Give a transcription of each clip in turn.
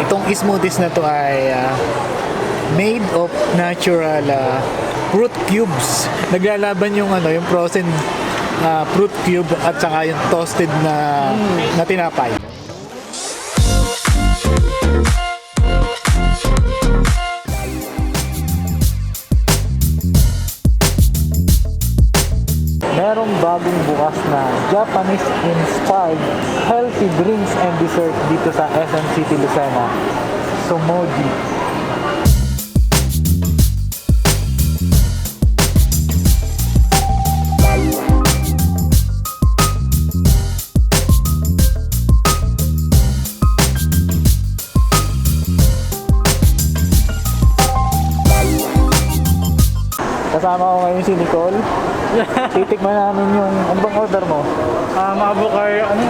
Itong smoothies na to ay made of natural fruit cubes. Naglalaban yung yung frozen fruit cube at saka yung toasted na tinapay. Merong bagong bukas na Japanese-inspired healthy drinks and dessert dito sa SM City Lucena, Sumuji. Kasama ko ngayon si Nicole. Titikman namin yung, ano bang order mo?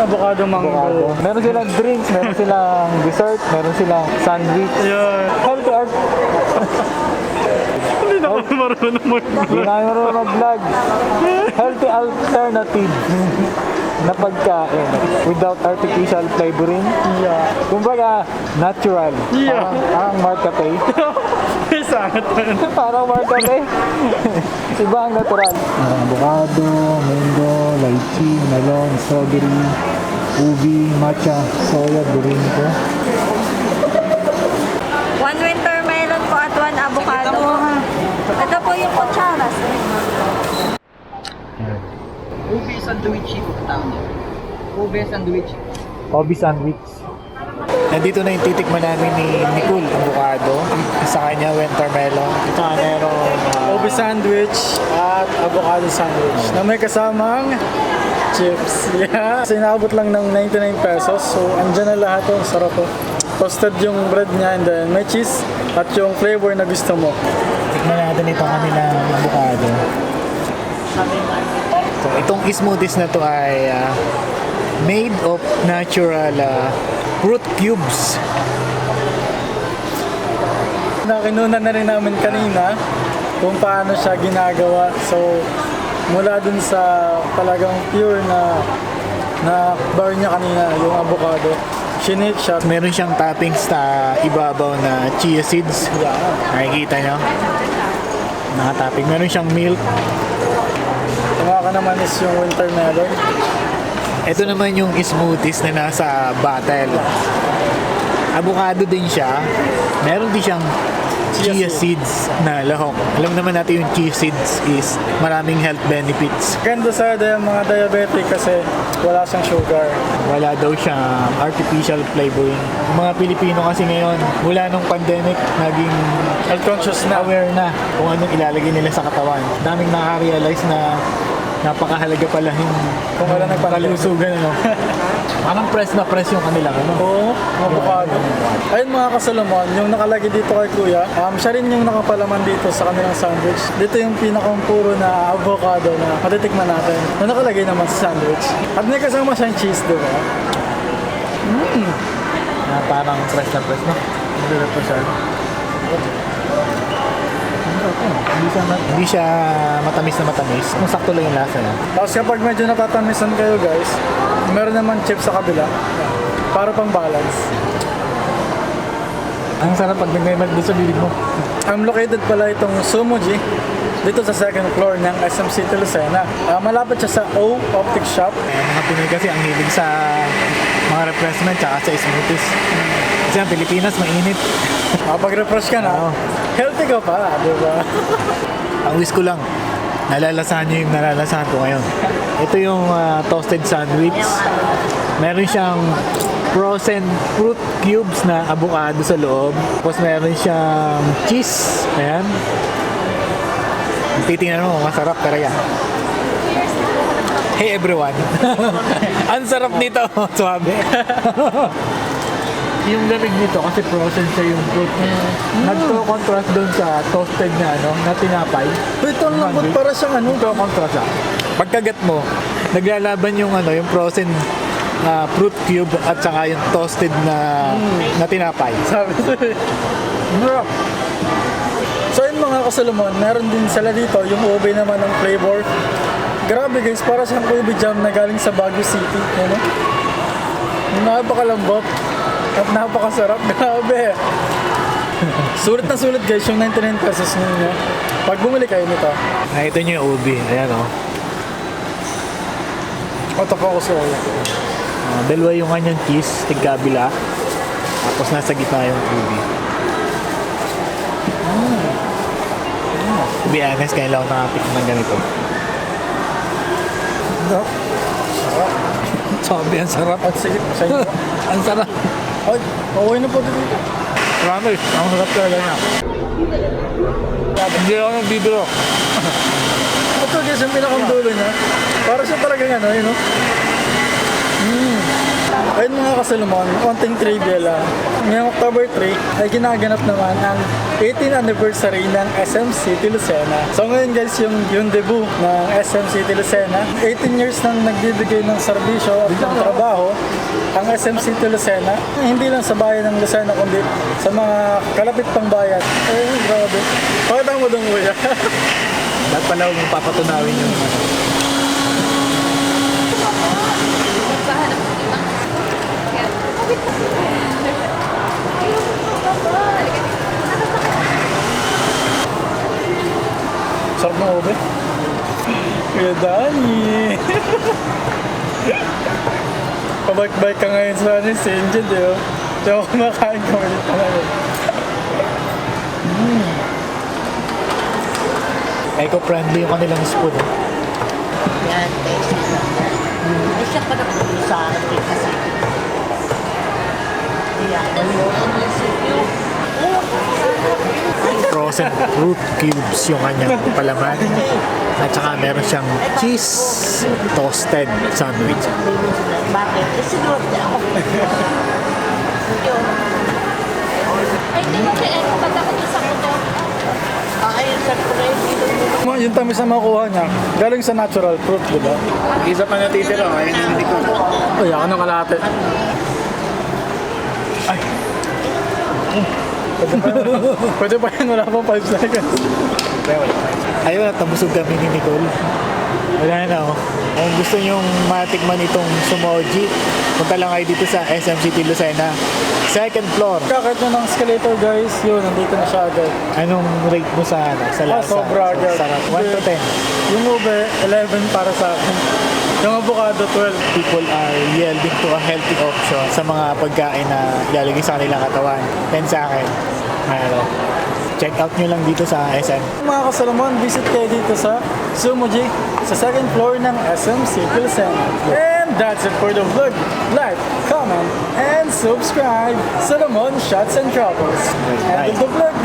Avocado mango. Meron silang drinks, meron silang dessert, meron silang sandwich. Yeah. Healthy art. Hindi na ako marunong mag-vlog. Hindi na marunong mag-vlog. Healthy alternative na pagkain without artificial flavoring. Yeah. Kumbaga, natural. Yeah. Parang Mark Cafe. Sangat na. Parang Mark Cafe. Iba ang natural. Avocado, mango, lychee, melon, strawberry, ube, matcha, soya, dorinku. 1 wintermelon po at 1 avocado. Ito po yung kutsaras. Ube Sandoitchi po tawag niya. Ube Sandoitchi. Ube sandwich. Nandito na yung titikman namin ni Nicole, avocado. Sa kanya, wintermelon. Ito merong Ube sandwich at avocado sandwich na may kasamang chips. Yeah. Kasi inaabot lang ng 99 pesos. So, andyan na lahat. Ang sarap po. Toasted yung bread niya and then may cheese at yung flavor na gusto mo. tikman natin itong kanilang avocado. So, itong smoothies na to ay made of natural fruit cubes. Nakinunan na rin namin kanina kung paano siya ginagawa. So, mula dun sa talagang pure na bar niya kanina, yung avocado. Shinake siya. Meron siyang toppings sa ibabaw na chia seeds. Yeah. Nakikita nyo? Nakatopping. Meron siyang milk. Tumaka naman is yung wintermelon. Ito naman yung smoothies na nasa bottle. Avocado din siya. Meron din siyang chia seeds na lahok. Alam naman natin yung chia seeds is maraming health benefits. Ganda sa mga diabetic kasi wala siyang sugar. Wala daw siyang artificial flavoring. Yung mga Pilipino kasi ngayon, mula nung pandemic, naging Health conscious na. aware na kung anong ilalagay nila sa katawan. Daming nakaka-realize na napakahalaga pala yung Kung wala kalusugan. Parang press na press yung kanilang Oo, avocado. Ayun mga kasalomon, yung nakalagay dito kay Kuya, siya rin yung nakapalaman dito sa kanilang sandwich. Dito yung pinakang puro na avocado na matitikman natin. Na nakalagay naman sa sandwich. At may kasama siyang cheese, di ba? Na parang press na press, no? Hindi na press Hindi siya matamis na matamis. Kung sakto lang yung lasa niya. Tapos kapag medyo natatamisan kayo guys, meron naman chips sa kabila. Para pang balance. Ang sarap pag nagmay doon sa bibig mo. Located pala itong Sumuji dito sa second floor ng SM City Lucena. Malapit siya sa O Optic Shop. Mga Pinoy kasi ang hilig sa mga refreshment tsaka sa smoothies. Kasi ang Pilipinas mainit. Pag-refresh ka na, healthy ka pa, di ba? Ang wish ko lang, nalalasahan nyo yung nalalasahan ko ngayon. Ito yung toasted sandwich. Meron siyang frozen fruit cubes na avocado sa loob. Tapos meron siyang cheese. Ayan. Titingnan mo, masarap talaga. Hey everyone! Ang sarap nito! Suwabe! Yung lamig nito kasi frozen siya yung fruit. Nagko-contrast doon sa toasted na na tinapay. Ito ang lambot para siyang Nagko-contrast siya. Pagkagat mo, naglalaban yung yung frozen fruit cube at saka yung toasted na tinapay. Sabi ko. So yun mga kasalomon, meron din sila dito yung ube naman ng flavor. Grabe guys, para siyang ube jam na galing sa Baguio City. Napakalambot. At napakasarap, grabe. Sulit na sulit guys yung 99 pesos ninyo. Pag bumili kayo nito. Nakita nyo yung ube. Ayan o. O, tapo ako sa ulo. Dalawa yung kanyang cheese, tigkabila. Tapos nasa gitna yung ube. To be honest, kaya lang ako nakatik ng ganito. Sarap. Sabi, ang sarap. At sige, sa inyo. Ang sarap. Ay, okay na po dito. Promise, ang sarap talaga niya. Hindi ako nagbibiro. Ito guys, yung pinakang dulo niya. Para siya talagang ano, yun o. Ayun mga kasalumon, konting trivia lang. Ngayong October 3 ay ginaganap naman ang 18th anniversary ng SM City Lucena. So ngayon guys, yung debut ng SM City Lucena, 18 years nang nagbibigay ng serbisyo at ng trabaho ang SM City Lucena. Hindi lang sa bayan ng Lucena, kundi sa mga kalapit pang bayan. Eh, grabe. Pakita mo doon kuya. Dapat pala huwag mong papatunawin yung Sarap ng ube. Kuya Dani. Pabalik-balik ka ngayon sa St. John, di ba? Diyan ako kumakain ka ulit na ngayon. eco-friendly yung kanilang spoon. Yan, tasty lang yan. Hindi siya pa napulo sa akin kasi. Kaya, Frozen fruit cubes yung kanyang palaman. At saka meron siyang cheese toasted sandwich. bakit? Kasi luwag niya ako. Ay, di ba kaya ako ba't ako sa kuto? Ayun, sa kulay. Yung tamis na makuha niya, galing sa natural fruit, di ba? Isa pa natitira, ayun yung hindi ko. Ay, ako ng kalate. Ay. Pwede pa yan, wala pang 5 seconds. Ayun, natabusog kami ni Nicole. Wala na oh. Kung gusto nyong matikman itong Sumuji, punta lang kayo dito sa SM City Lucena. Second floor. Kakait nyo ng escalator guys, yun, nandito na siya agad. Anong rate mo sa sa lasa? Sobra agad. Sarap. 1 to 10. Yung ube, 11 para sa akin. Yung avocado, 12. People are yielding to a healthy option sa mga pagkain na ilalagay sa kanilang katawan. 10 sa akin. Ano, check out nyo lang dito sa SM. Mga kasalamon, visit kayo dito sa Sumuji, sa second floor ng SM City Lucena. And that's it for the vlog. Like, comment, and subscribe. Salomon Shots and Troubles. And the vlog.